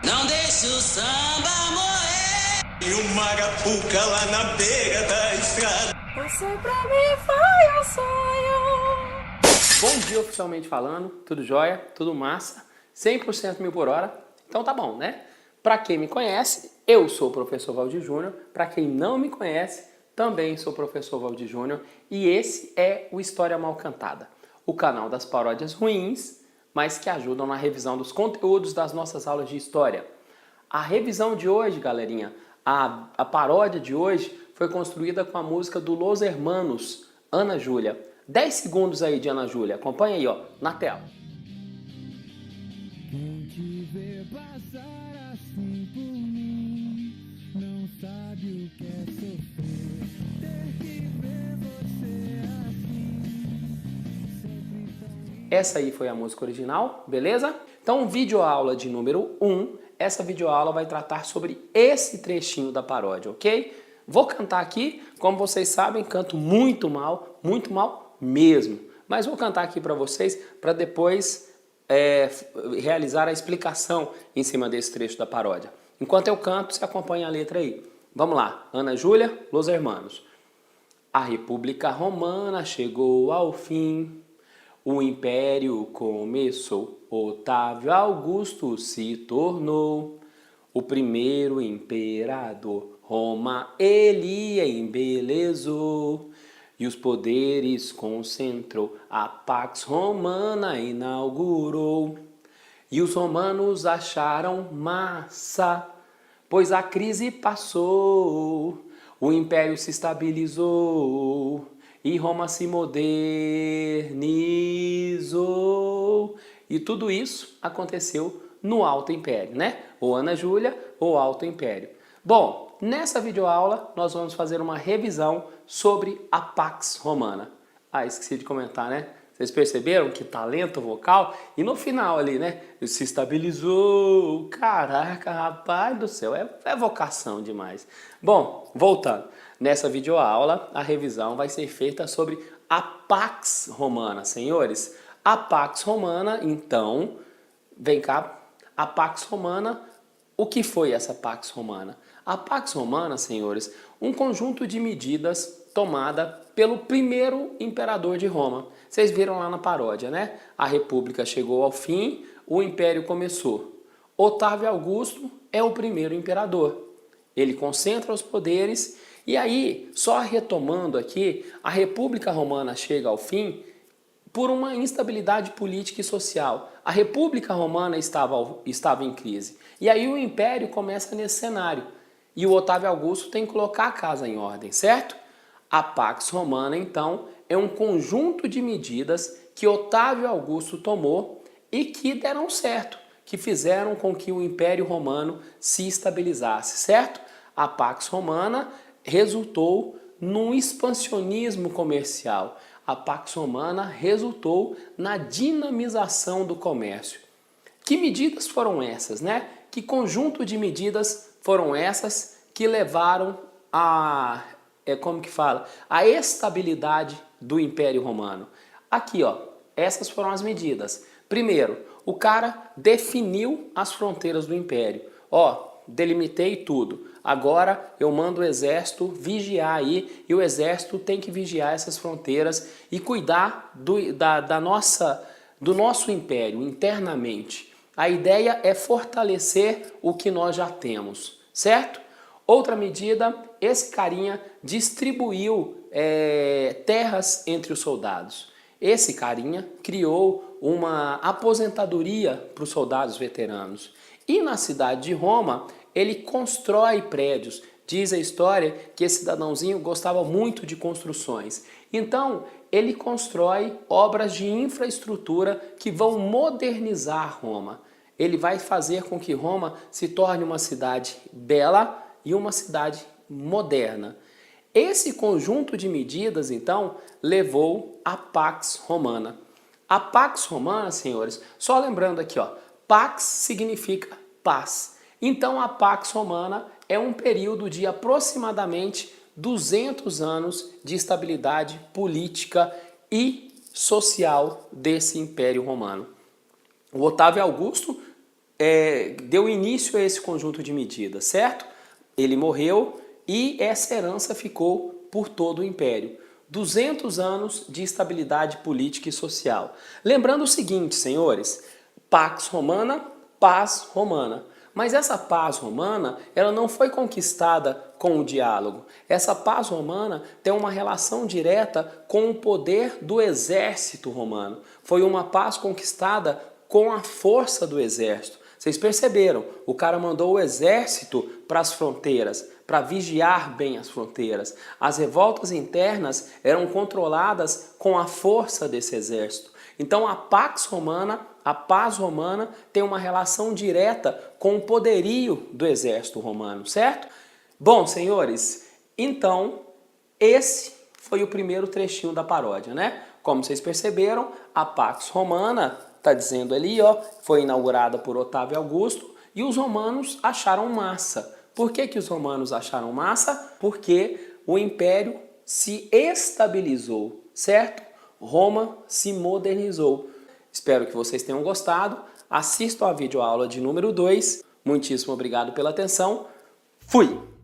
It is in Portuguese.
Não deixe o samba morrer. E uma arapuca lá na beira da estrada. Você pra mim foi um sonho. Bom dia, oficialmente falando, tudo jóia, tudo massa, 100% mil por hora, então tá bom, né? Pra quem me conhece, eu sou o professor Valdir Júnior, pra quem não me conhece, também sou o professor Valdir Júnior, e esse é o História Mal Cantada, o canal das paródias ruins, mas que ajudam na revisão dos conteúdos das nossas aulas de história. A revisão de hoje, galerinha, a paródia de hoje foi construída com a música do Los Hermanos, Ana Júlia. 10 segundos aí de Ana Júlia, acompanha aí, ó, na tela. Quem te vê passar assim por mim, não sabe o que é sofrer, ter que ver você assim, sempre tão... Essa aí foi a música original, beleza? Então, videoaula de número 1, essa videoaula vai tratar sobre esse trechinho da paródia, ok? Vou cantar aqui, como vocês sabem, canto muito mal mesmo. Mas vou cantar aqui para vocês, para depois realizar a explicação em cima desse trecho da paródia. Enquanto eu canto, você acompanha a letra aí. Vamos lá, Ana Júlia, Los Hermanos. A República Romana chegou ao fim, o Império começou, Otávio Augusto se tornou o primeiro imperador. Roma ele embelezou e os poderes concentrou, a Pax Romana inaugurou. E os romanos acharam massa, pois a crise passou, o império se estabilizou e Roma se modernizou. E tudo isso aconteceu no Alto Império, né? Ou Ana Júlia ou Alto Império. Bom, nessa videoaula nós vamos fazer uma revisão sobre a Pax Romana. Ah, esqueci de comentar, né? Vocês perceberam que talento vocal? E no final ali, né? Se estabilizou. Caraca, rapaz do céu, é vocação demais. Bom, voltando. Nessa videoaula, a revisão vai ser feita sobre a Pax Romana, senhores. A Pax Romana, então, vem cá, a Pax Romana, o que foi essa Pax Romana? A Pax Romana, senhores, um conjunto de medidas tomada pelo primeiro imperador de Roma. Vocês viram lá na paródia, né? A República chegou ao fim, o Império começou. Otávio Augusto é o primeiro imperador. Ele concentra os poderes e aí, só retomando aqui, a República Romana chega ao fim por uma instabilidade política e social. A República Romana estava em crise. E aí o Império começa nesse cenário. E o Otávio Augusto tem que colocar a casa em ordem, certo? A Pax Romana, então, é um conjunto de medidas que Otávio Augusto tomou e que deram certo, que fizeram com que o Império Romano se estabilizasse, certo? A Pax Romana resultou num expansionismo comercial. A Pax Romana resultou na dinamização do comércio. Que medidas foram essas, né? Que conjunto de medidas foram essas que levaram a, a estabilidade do Império Romano? Aqui, ó, essas foram as medidas. Primeiro, o cara definiu as fronteiras do Império. Ó, delimitei tudo. Agora eu mando o exército vigiar aí e o exército tem que vigiar essas fronteiras e cuidar do nosso império internamente. A ideia é fortalecer o que nós já temos, certo? Outra medida, esse carinha distribuiu terras entre os soldados. Esse carinha criou uma aposentadoria para os soldados veteranos. E na cidade de Roma, ele constrói prédios. Diz a história que esse cidadãozinho gostava muito de construções. Então, ele constrói obras de infraestrutura que vão modernizar Roma. Ele vai fazer com que Roma se torne uma cidade bela e uma cidade moderna. Esse conjunto de medidas, então, levou à Pax Romana. A Pax Romana, senhores, só lembrando aqui, ó, Pax significa paz. Então a Pax Romana é um período de aproximadamente 200 anos de estabilidade política e social desse Império Romano. O Otávio Augusto deu início a esse conjunto de medidas, certo? Ele morreu e essa herança ficou por todo o Império. 200 anos de estabilidade política e social. Lembrando o seguinte, senhores, Pax Romana, paz romana. Mas essa paz romana, ela não foi conquistada com o diálogo. Essa paz romana tem uma relação direta com o poder do exército romano. Foi uma paz conquistada com a força do exército. Vocês perceberam? O cara mandou o exército para as fronteiras, para vigiar bem as fronteiras. As revoltas internas eram controladas com a força desse exército. Então a Pax Romana, a paz romana, tem uma relação direta com o poderio do exército romano, certo? Bom, senhores, então esse foi o primeiro trechinho da paródia, né? Como vocês perceberam, a Pax Romana, está dizendo ali, ó, foi inaugurada por Otávio Augusto e os romanos acharam massa. Por que que os romanos acharam massa? Porque o império se estabilizou, certo? Roma se modernizou. Espero que vocês tenham gostado. Assistam a videoaula de número 2. Muitíssimo obrigado pela atenção. Fui!